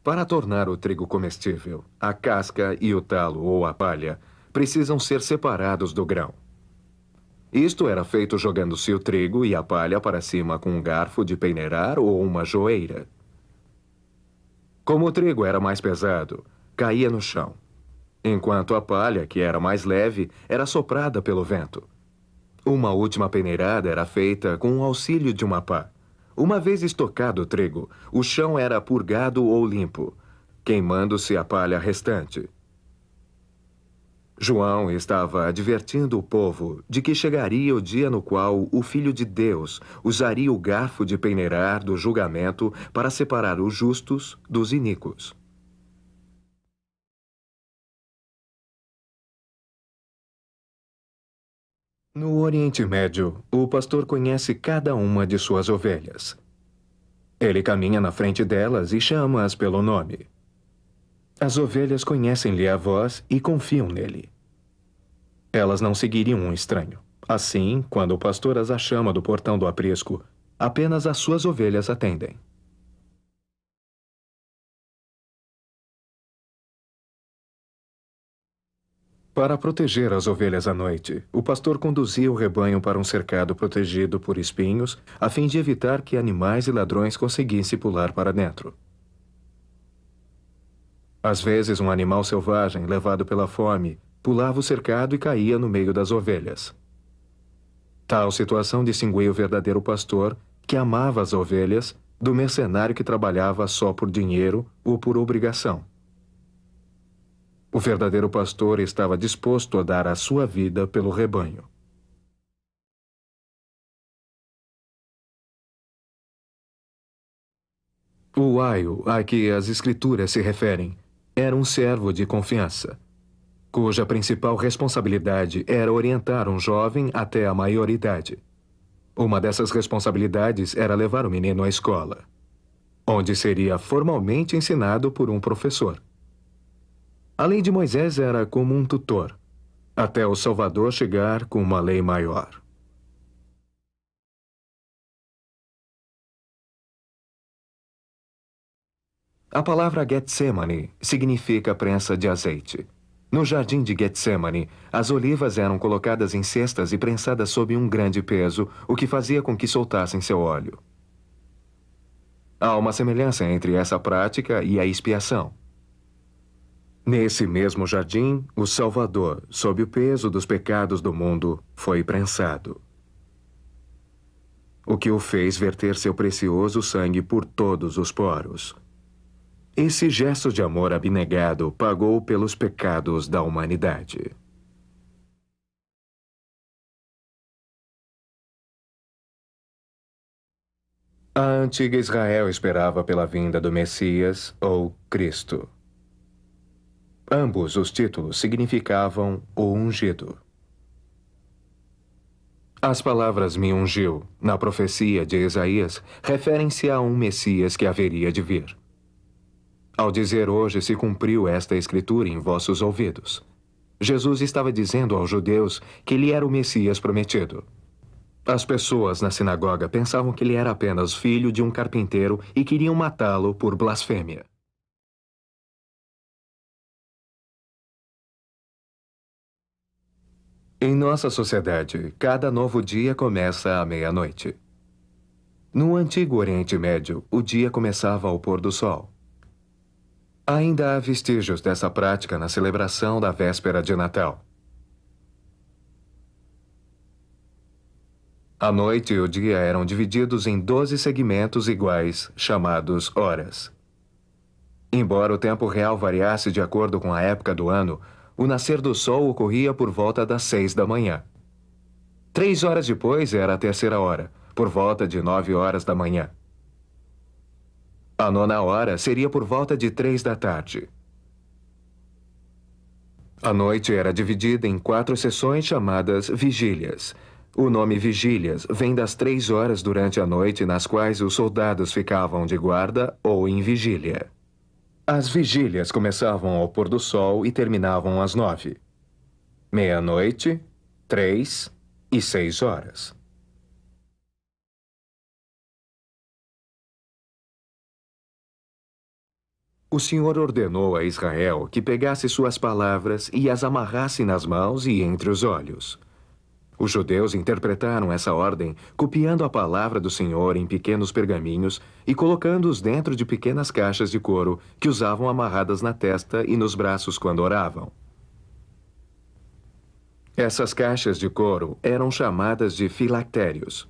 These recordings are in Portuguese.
Para tornar o trigo comestível, a casca e o talo ou a palha precisam ser separados do grão. Isto era feito jogando-se o trigo e a palha para cima com um garfo de peneirar ou uma joeira. Como o trigo era mais pesado, caía no chão, enquanto a palha, que era mais leve, era soprada pelo vento. Uma última peneirada era feita com o auxílio de uma pá. Uma vez estocado o trigo, o chão era purgado ou limpo, queimando-se a palha restante. João estava advertindo o povo de que chegaria o dia no qual o Filho de Deus usaria o garfo de peneirar do julgamento para separar os justos dos iníquos. No Oriente Médio, o pastor conhece cada uma de suas ovelhas. Ele caminha na frente delas e chama-as pelo nome. As ovelhas conhecem-lhe a voz e confiam nele. Elas não seguiriam um estranho. Assim, quando o pastor as chama do portão do aprisco, apenas as suas ovelhas atendem. Para proteger as ovelhas à noite, o pastor conduzia o rebanho para um cercado protegido por espinhos, a fim de evitar que animais e ladrões conseguissem pular para dentro. Às vezes, um animal selvagem, levado pela fome, pulava o cercado e caía no meio das ovelhas. Tal situação distinguia o verdadeiro pastor, que amava as ovelhas, do mercenário que trabalhava só por dinheiro ou por obrigação. O verdadeiro pastor estava disposto a dar a sua vida pelo rebanho. O aio a que as escrituras se referem era um servo de confiança, cuja principal responsabilidade era orientar um jovem até a maioridade. Uma dessas responsabilidades era levar o menino à escola, onde seria formalmente ensinado por um professor. A lei de Moisés era como um tutor, até o Salvador chegar com uma lei maior. A palavra Getsemane significa prensa de azeite. No jardim de Getsemane, as olivas eram colocadas em cestas e prensadas sob um grande peso, o que fazia com que soltassem seu óleo. Há uma semelhança entre essa prática e a expiação. Nesse mesmo jardim, o Salvador, sob o peso dos pecados do mundo, foi prensado, o que o fez verter seu precioso sangue por todos os poros. Esse gesto de amor abnegado pagou pelos pecados da humanidade. A antiga Israel esperava pela vinda do Messias, ou Cristo. Ambos os títulos significavam o ungido. As palavras "me ungiu", na profecia de Isaías, referem-se a um Messias que haveria de vir. Ao dizer "hoje se cumpriu esta escritura em vossos ouvidos", Jesus estava dizendo aos judeus que ele era o Messias prometido. As pessoas na sinagoga pensavam que ele era apenas filho de um carpinteiro e queriam matá-lo por blasfêmia. Em nossa sociedade, cada novo dia começa à meia-noite. No antigo Oriente Médio, o dia começava ao pôr do sol. Ainda há vestígios dessa prática na celebração da véspera de Natal. A noite e o dia eram divididos em 12 segmentos iguais, chamados horas. Embora o tempo real variasse de acordo com a época do ano, o nascer do sol ocorria por volta das 6 da manhã. 3 horas depois era a terceira hora, por volta de 9 horas da manhã. A nona hora seria por volta de 3 da tarde. A noite era dividida em 4 sessões chamadas vigílias. O nome vigílias vem das 3 horas durante a noite nas quais os soldados ficavam de guarda ou em vigília. As vigílias começavam ao pôr do sol e terminavam às 9. Meia-noite, 3 e 6 horas. O Senhor ordenou a Israel que pegasse suas palavras e as amarrasse nas mãos e entre os olhos. Os judeus interpretaram essa ordem copiando a palavra do Senhor em pequenos pergaminhos e colocando-os dentro de pequenas caixas de couro que usavam amarradas na testa e nos braços quando oravam. Essas caixas de couro eram chamadas de filactérios.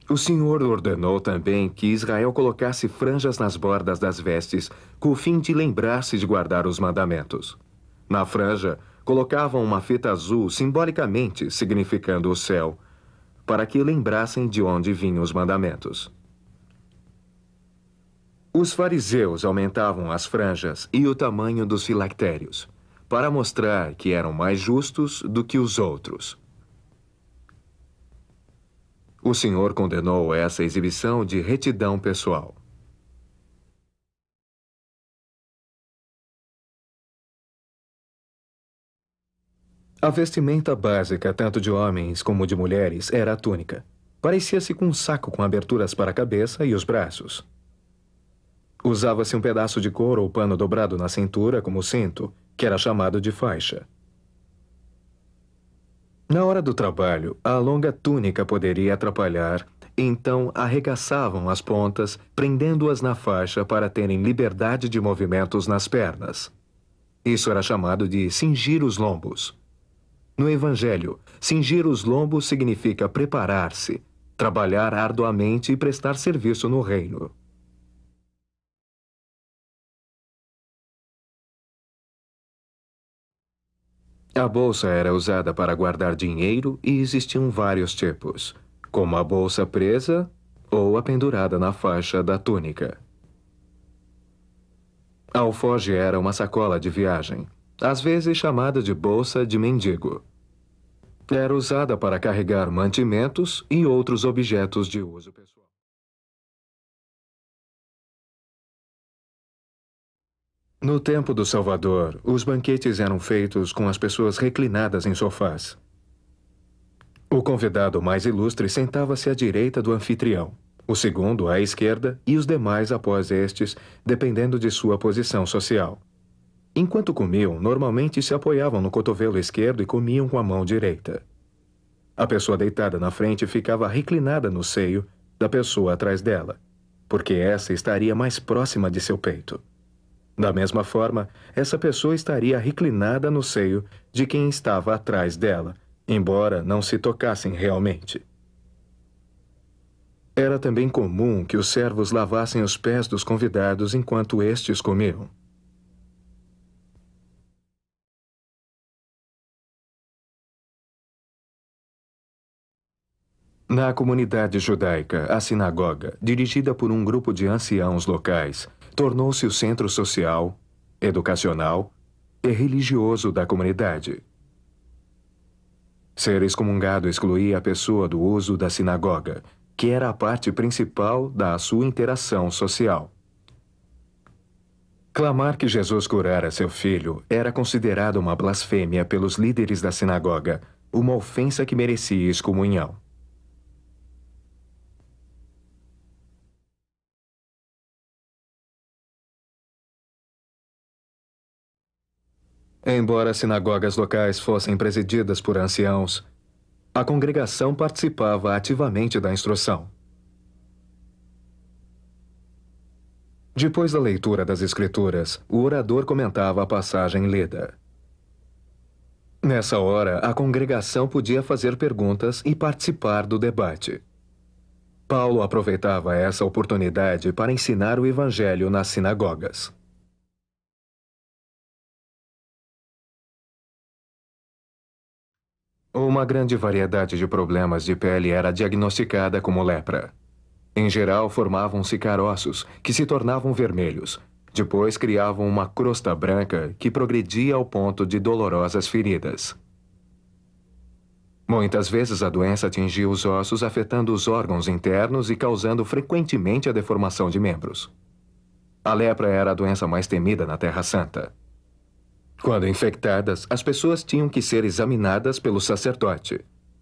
O Senhor ordenou também que Israel colocasse franjas nas bordas das vestes, com o fim de lembrar-se de guardar os mandamentos. Na franja, colocavam uma fita azul simbolicamente significando o céu, para que lembrassem de onde vinham os mandamentos. Os fariseus aumentavam as franjas e o tamanho dos filactérios, para mostrar que eram mais justos do que os outros. O Senhor condenou essa exibição de retidão pessoal. A vestimenta básica, tanto de homens como de mulheres, era a túnica. Parecia-se com um saco com aberturas para a cabeça e os braços. Usava-se um pedaço de couro ou pano dobrado na cintura como cinto, que era chamado de faixa. Na hora do trabalho, a longa túnica poderia atrapalhar, então arregaçavam as pontas, prendendo-as na faixa para terem liberdade de movimentos nas pernas. Isso era chamado de cingir os lombos. No Evangelho, cingir os lombos significa preparar-se, trabalhar arduamente e prestar serviço no reino. A bolsa era usada para guardar dinheiro e existiam vários tipos, como a bolsa presa ou a pendurada na faixa da túnica. A alforge era uma sacola de viagem, às vezes chamada de bolsa de mendigo. Era usada para carregar mantimentos e outros objetos de uso pessoal. No tempo do Salvador, os banquetes eram feitos com as pessoas reclinadas em sofás. O convidado mais ilustre sentava-se à direita do anfitrião, o segundo à esquerda e os demais após estes, dependendo de sua posição social. Enquanto comiam, normalmente se apoiavam no cotovelo esquerdo e comiam com a mão direita. A pessoa deitada na frente ficava reclinada no seio da pessoa atrás dela, porque essa estaria mais próxima de seu peito. Da mesma forma, essa pessoa estaria reclinada no seio de quem estava atrás dela, embora não se tocassem realmente. Era também comum que os servos lavassem os pés dos convidados enquanto estes comiam. Na comunidade judaica, a sinagoga, dirigida por um grupo de anciãos locais, tornou-se o centro social, educacional e religioso da comunidade. Ser excomungado excluía a pessoa do uso da sinagoga, que era a parte principal da sua interação social. Clamar que Jesus curara seu filho era considerado uma blasfêmia pelos líderes da sinagoga, uma ofensa que merecia excomunhão. Embora as sinagogas locais fossem presididas por anciãos, a congregação participava ativamente da instrução. Depois da leitura das Escrituras, o orador comentava a passagem lida. Nessa hora, a congregação podia fazer perguntas e participar do debate. Paulo aproveitava essa oportunidade para ensinar o Evangelho nas sinagogas. Uma grande variedade de problemas de pele era diagnosticada como lepra. Em geral, formavam-se caroços, que se tornavam vermelhos. Depois criavam uma crosta branca que progredia ao ponto de dolorosas feridas. Muitas vezes a doença atingia os ossos, afetando os órgãos internos e causando frequentemente a deformação de membros. A lepra era a doença mais temida na Terra Santa. Quando infectadas, as pessoas tinham que ser examinadas pelo sacerdote.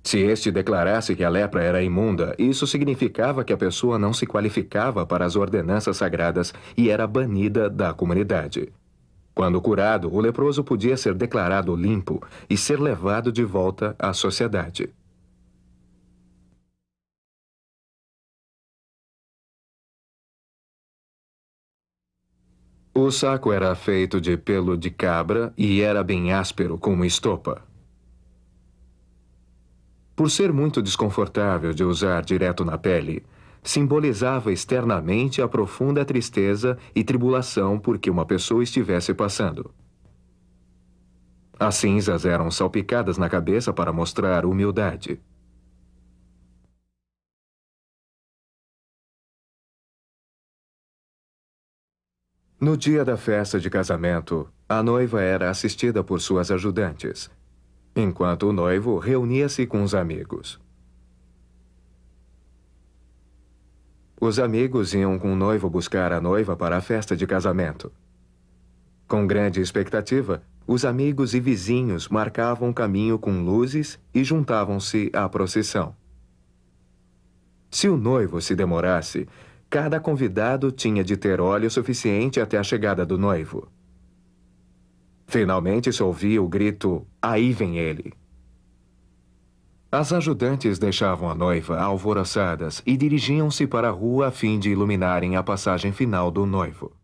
Se este declarasse que a lepra era imunda, isso significava que a pessoa não se qualificava para as ordenanças sagradas e era banida da comunidade. Quando curado, o leproso podia ser declarado limpo e ser levado de volta à sociedade. O saco era feito de pelo de cabra e era bem áspero como estopa. Por ser muito desconfortável de usar direto na pele, simbolizava externamente a profunda tristeza e tribulação por que uma pessoa estivesse passando. As cinzas eram salpicadas na cabeça para mostrar humildade. No dia da festa de casamento, a noiva era assistida por suas ajudantes, enquanto o noivo reunia-se com os amigos. Os amigos iam com o noivo buscar a noiva para a festa de casamento. Com grande expectativa, os amigos e vizinhos marcavam o caminho com luzes e juntavam-se à procissão. Se o noivo se demorasse, cada convidado tinha de ter óleo suficiente até a chegada do noivo. Finalmente se ouvia o grito: "Aí vem ele!". As ajudantes deixavam a noiva alvoroçadas e dirigiam-se para a rua a fim de iluminarem a passagem final do noivo.